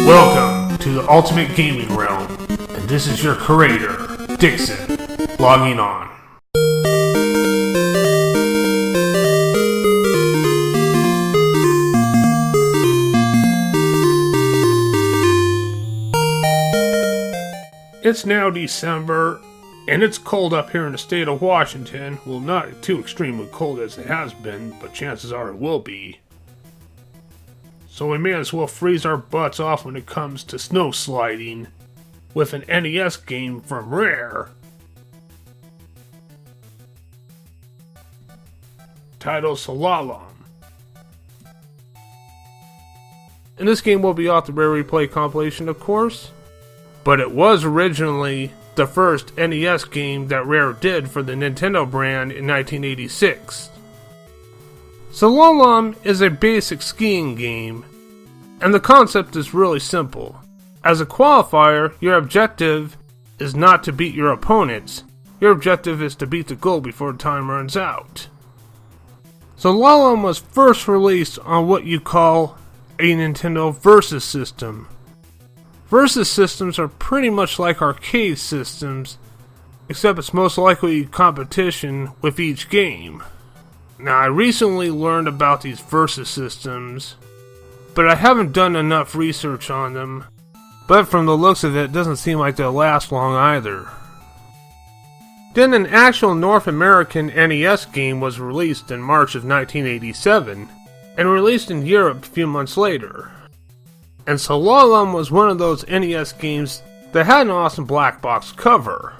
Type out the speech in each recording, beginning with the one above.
Welcome to the Ultimate Gaming Realm, and this is your curator, Dixon, logging on. It's now December, and it's cold up here in the state of Washington. Well, not too extremely cold as it has been, but chances are it will be. So we may as well freeze our butts off when it comes to snow sliding with an NES game from Rare titled Slalom. And this game will be off the Rare Replay compilation, of course, but it was originally the first NES game that Rare did for the Nintendo brand in 1986. Slalom is a basic skiing game, and the concept is really simple. As a qualifier, your objective is not to beat your opponents. Your objective is to beat the goal before time runs out. Slalom was first released on what you call a Nintendo Versus system. Versus systems are pretty much like arcade systems, except it's most likely competition with each game. Now, I recently learned about these Versus systems, but I haven't done enough research on them. But from the looks of it doesn't seem like they'll last long either. Then an actual North American NES game was released in March of 1987, and released in Europe a few months later. And Slalom was one of those NES games that had an awesome black box cover,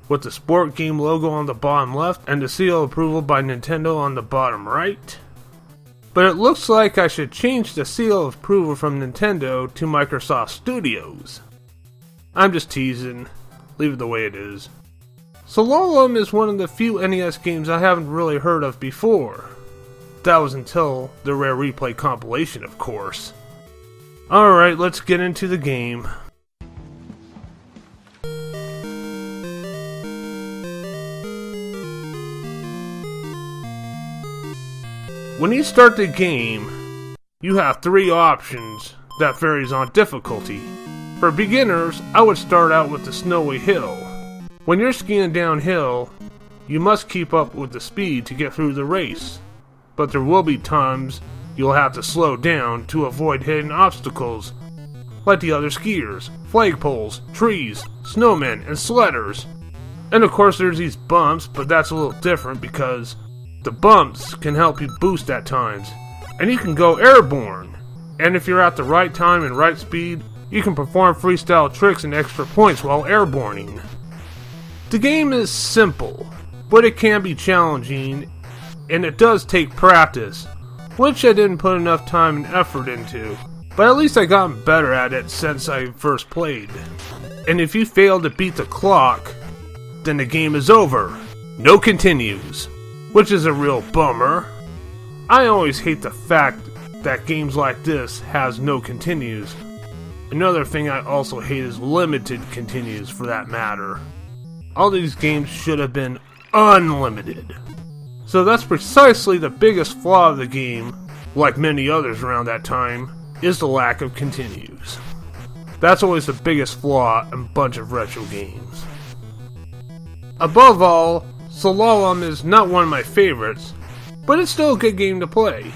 with the sport game logo on the bottom left and the seal of approval by Nintendo on the bottom right. But it looks like I should change the seal of approval from Nintendo to Microsoft Studios. I'm just teasing, leave it the way it is. Slalom is one of the few NES games I haven't really heard of before. That was until the Rare Replay compilation, of course. Alright, let's get into the game. When you start the game, you have three options that varies on difficulty. For beginners, I would start out with the snowy hill. When you're skiing downhill, you must keep up with the speed to get through the race, but there will be times you'll have to slow down to avoid hitting obstacles, like the other skiers, flagpoles, trees, snowmen, and sledders. And of course there's these bumps, but that's a little different because the bumps can help you boost at times, and you can go airborne. And if you're at the right time and right speed, you can perform freestyle tricks and extra points while airborning. The game is simple, but it can be challenging, and it does take practice, which I didn't put enough time and effort into, but at least I gotten better at it since I first played. And if you fail to beat the clock, then the game is over. No continues. Which is a real bummer. I always hate the fact that games like this has no continues. Another thing I also hate is limited continues, for that matter. All these games should have been unlimited. So that's precisely the biggest flaw of the game, like many others around that time, is the lack of continues. That's always the biggest flaw in a bunch of retro games. Above all, Slalom is not one of my favorites, but it's still a good game to play.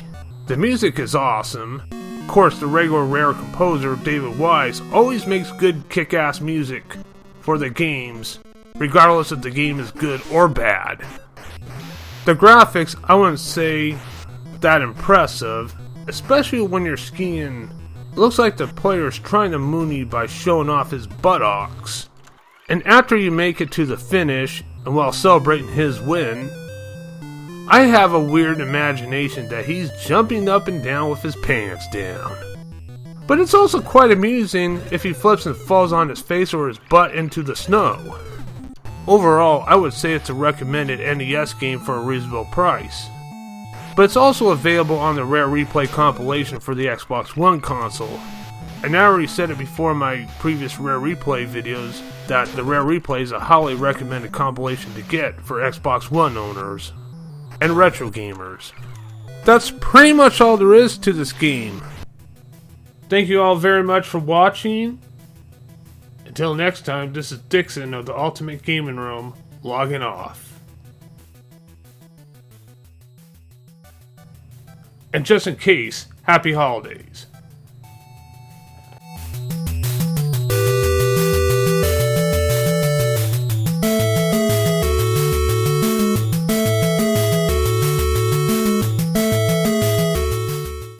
The music is awesome. Of course, the regular Rare composer, David Wise, always makes good kick-ass music for the games, regardless if the game is good or bad. The graphics, I wouldn't say that impressive, especially when you're skiing. It looks like the player's trying to moon you by showing off his buttocks. And after you make it to the finish, and while celebrating his win, I have a weird imagination that he's jumping up and down with his pants down. But it's also quite amusing if he flips and falls on his face or his butt into the snow. Overall, I would say it's a recommended NES game for a reasonable price. But it's also available on the Rare Replay compilation for the Xbox One console. And I already said it before in my previous Rare Replay videos that the Rare Replay is a highly recommended compilation to get for Xbox One owners and retro gamers. That's pretty much all there is to this game. Thank you all very much for watching. Until next time, this is Dixon of the Ultimate Gaming Room, logging off. And just in case, happy holidays.